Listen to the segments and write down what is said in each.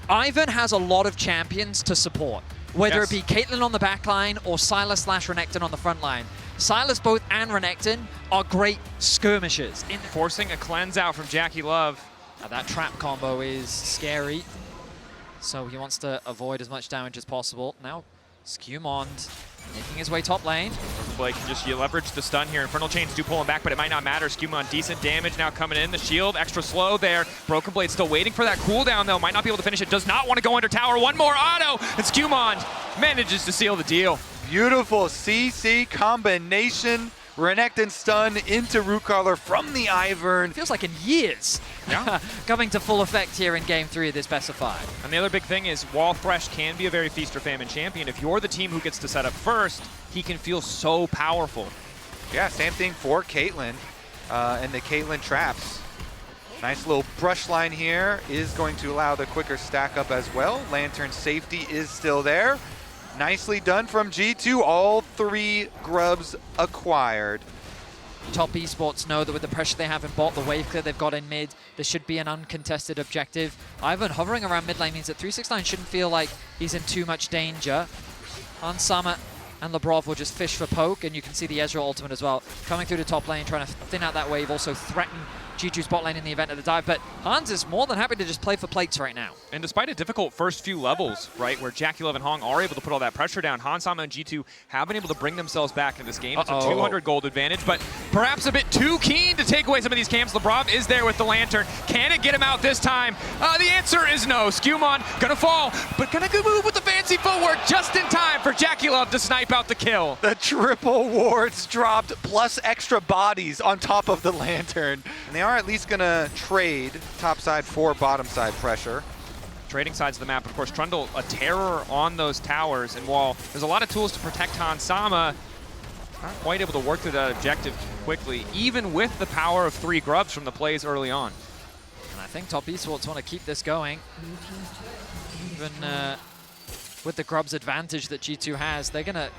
Ivan has a lot of champions to support, whether it be Caitlyn on the back line or Sylas/Renekton on the front line. Sylas both and Renekton are great skirmishes. Forcing a cleanse out from Jackie Love. That trap combo is scary, so he wants to avoid as much damage as possible. Now, Skewmond making his way top lane. Blake can just leverage the stun here. Infernal Chains do pull him back, but it might not matter. Skewmond, decent damage now coming in. The shield, extra slow there. Broken Blade still waiting for that cooldown, though. Might not be able to finish it. Does not want to go under tower. One more auto, and Skewmond manages to seal the deal. Beautiful CC combination. Renekton stun into Rootcaller from the Ivern. Feels like in years. Yeah. Coming to full effect here in Game 3 of this best of 5. And the other big thing is Wall Thresh can be a very feast or famine champion. If you're the team who gets to set up first, he can feel so powerful. Yeah, same thing for Caitlyn and the Caitlyn traps. Nice little brush line here is going to allow the quicker stack up as well. Lantern safety is still there. Nicely done from G2. All 3 grubs acquired. Top Esports know that with the pressure they have in bot, the wave clear they've got in mid, this should be an uncontested objective. Ivan hovering around mid lane means that 369 shouldn't feel like he's in too much danger. Hansama and Labrov will just fish for poke, and you can see the Ezreal ultimate as well. Coming through the top lane, trying to thin out that wave, also threaten G2's bot lane in the event of the dive, but Hans is more than happy to just play for plates right now. And despite a difficult first few levels, right, where Jackie Love and Hong are able to put all that pressure down, Hansama and G2 have been able to bring themselves back in this game. It's a 200 gold advantage, but perhaps a bit too keen to take away some of these camps. Labrov is there with the Lantern. Can it get him out this time? The answer is no. Skewmon gonna fall, but gonna go move with the fancy footwork just in time for Jackie Love to snipe out the kill. The triple wards dropped, plus extra bodies on top of the Lantern. And they are at least gonna trade top side for bottom side pressure. Trading sides of the map, of course, Trundle a terror on those towers, and while there's a lot of tools to protect Hansama, not quite able to work through that objective quickly, even with the power of 3 grubs from the plays early on. And I think Top Esports want to keep this going. Even with the grubs advantage that G2 has, they're gonna.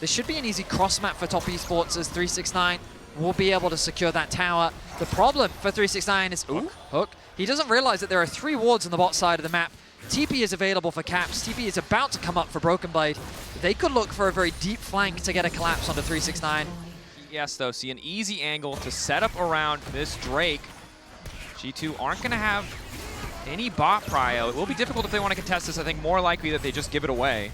This should be an easy cross map for Top Esports as 369 will be able to secure that tower. The problem for 369 is hook. He doesn't realize that there are 3 wards on the bot side of the map. TP is available for caps. TP is about to come up for Broken Blade. They could look for a very deep flank to get a collapse onto 369. Yes, though, see an easy angle to set up around this Drake. G2 aren't going to have any bot prio. It will be difficult if they want to contest this. I think more likely that they just give it away.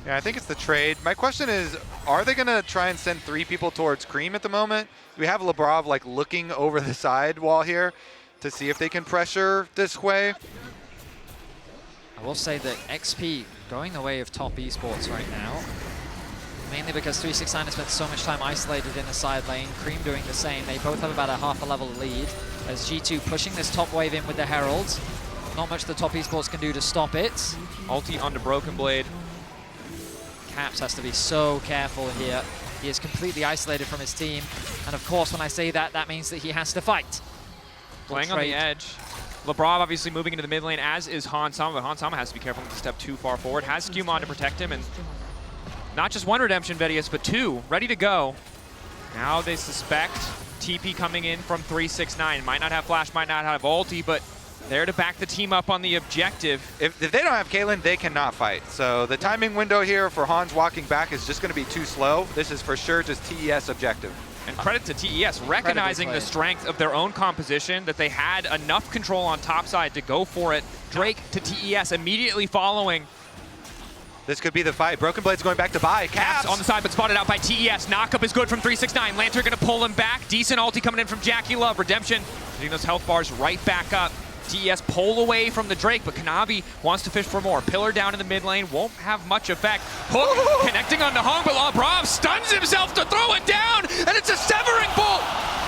Yeah, I think it's the trade. My question is, are they gonna try and send 3 people towards Cream at the moment? We have Labrov like looking over the side wall here to see if they can pressure this way. I will say that XP going the way of Top Esports right now, mainly because 369 has spent so much time isolated in the side lane. Cream doing the same. They both have about a half a level lead as G2 pushing this top wave in with the Heralds. Not much the Top Esports can do to stop it. Ulti onto Broken Blade. Caps has to be so careful here. He is completely isolated from his team. And of course, when I say that, that means that he has to fight. Playing on the edge. Labrov obviously moving into the mid lane, as is Hansama, but Hansama has to be careful not to step too far forward. Has Skewmon to protect him, and not just 1 redemption Vedius, but 2 ready to go. Now they suspect TP coming in from 369. Might not have flash, might not have ulti, but there to back the team up on the objective. If they don't have Caitlyn, they cannot fight. So the timing window here for Hans walking back is just going to be too slow. This is for sure just TES objective. And credit to TES, recognizing the strength of their own composition, that they had enough control on top side to go for it. Drake to TES immediately following. This could be the fight. Broken Blade's going back to buy. Caps on the side, but spotted out by TES. Knockup is good from 369. Lantern going to pull him back. Decent ulti coming in from Jackie Love. Redemption getting those health bars right back up. TES pull away from the Drake, but Kanavi wants to fish for more. Pillar down in the mid lane, won't have much effect. Hook connecting onto Hong, but Labrov stuns himself to throw it down, and it's a severing bolt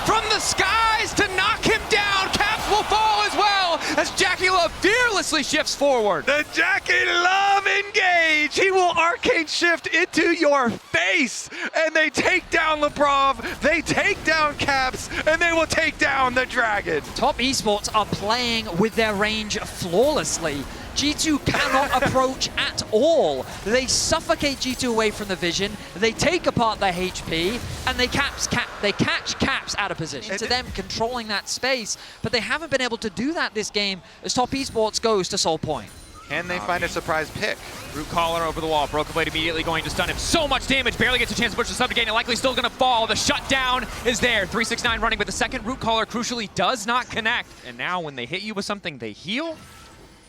from the skies to knock him down. Caps will fall as well as Jackie Love fearlessly shifts forward. The Jackie Love engage. He will arcane shift into your face, and they take down Labrov, they take down Caps, and they will take down the Dragon. Top Esports are playing with their range flawlessly. G2 cannot approach at all. They suffocate G2 away from the vision, they take apart their HP, and they catch Caps out of position. To them controlling that space, but they haven't been able to do that this game as Top Esports goes to Soul Point. Can they find a surprise pick? Root Collar over the wall. Broken Blade immediately going to stun him. So much damage. Barely gets a chance to push the sub to gain it. Likely still going to fall. The shutdown is there. 369 running, but the second Root Collar crucially does not connect. And now when they hit you with something, they heal.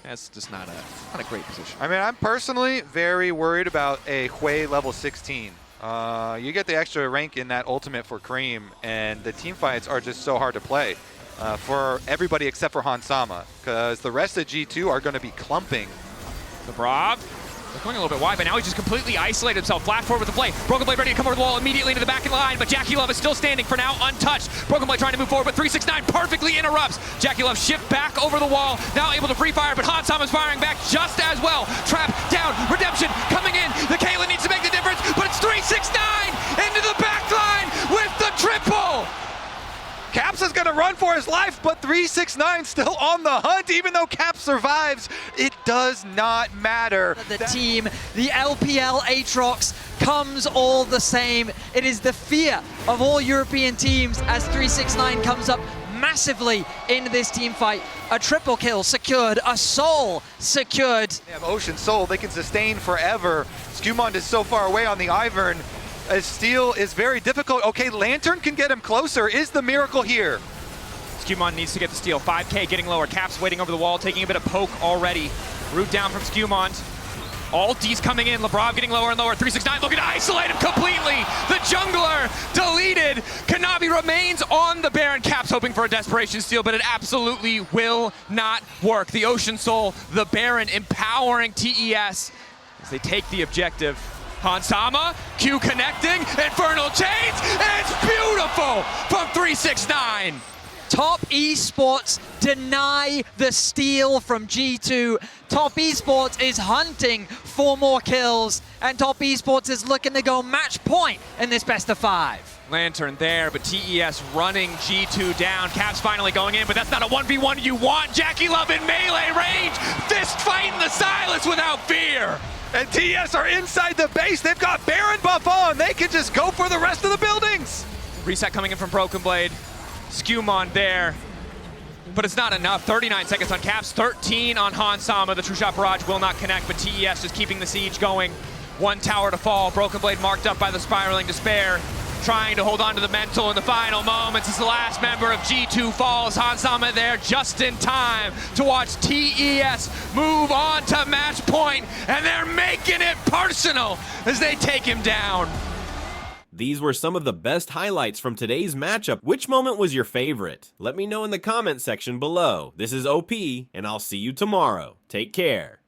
That's just not a great position. I mean, I'm personally very worried about a Hui level 16. You get the extra rank in that ultimate for Cream, and the team fights are just so hard to play for everybody except for Hansama, because the rest of G2 are going to be clumping. The Brav, they're going a little bit wide, but now he's just completely isolated himself. Flat forward with the play. Broken Blade ready to come over the wall immediately into the back of the line, but Jackie Love is still standing for now, untouched. Broken Blade trying to move forward, but 369 perfectly interrupts. Jackie Love shift back over the wall, now able to free fire, but Hansama is firing back just as well. Trap down, Redemption coming in. The Caitlyn needs to make the difference, but it's 369 into the back line with the triple. Caps is going to run for his life, but 369 still on the hunt. Even though Caps survives, it does not matter. The team, the LPL Aatrox comes all the same. It is the fear of all European teams as 369 comes up massively in this team fight. A triple kill secured, a soul secured. They have Ocean Soul, they can sustain forever. Skumond is so far away on the Ivern. Steal is very difficult. Okay, Lantern can get him closer. Is the miracle here? Skumond needs to get the steal. 5K getting lower. Caps waiting over the wall, taking a bit of poke already. Root down from Skumond. Ulti's coming in. LeBron getting lower and lower. 369 looking to isolate him completely. The jungler deleted. Kanavi remains on the Baron. Caps hoping for a desperation steal, but it absolutely will not work. The Ocean Soul, the Baron empowering TES as they take the objective. Hansama, Q connecting, Infernal Chains, and it's beautiful from 369. Top Esports deny the steal from G2. Top Esports is hunting for more kills, and Top Esports is looking to go match point in this best of 5. Lantern there, but TES running G2 down. Caps finally going in, but that's not a 1v1 you want. Jackie Love in melee range, fist fighting the Silas without fear. And TES are inside the base. They've got Baron buff on. They can just go for the rest of the buildings. Reset coming in from Broken Blade. Skumond there, but it's not enough. 39 seconds on Caps, 13 on Hansama. The True Shot Barrage will not connect, but TES just keeping the siege going. One tower to fall. Broken Blade marked up by the Spiraling Despair, trying to hold on to the mental in the final moments as the last member of G2 falls. Hansama there just in time to watch TES move on to match point, and they're making it personal as they take him down. These were some of the best highlights from today's matchup. Which moment was your favorite? Let me know in the comment section below. This is OP, and I'll see you tomorrow. Take care.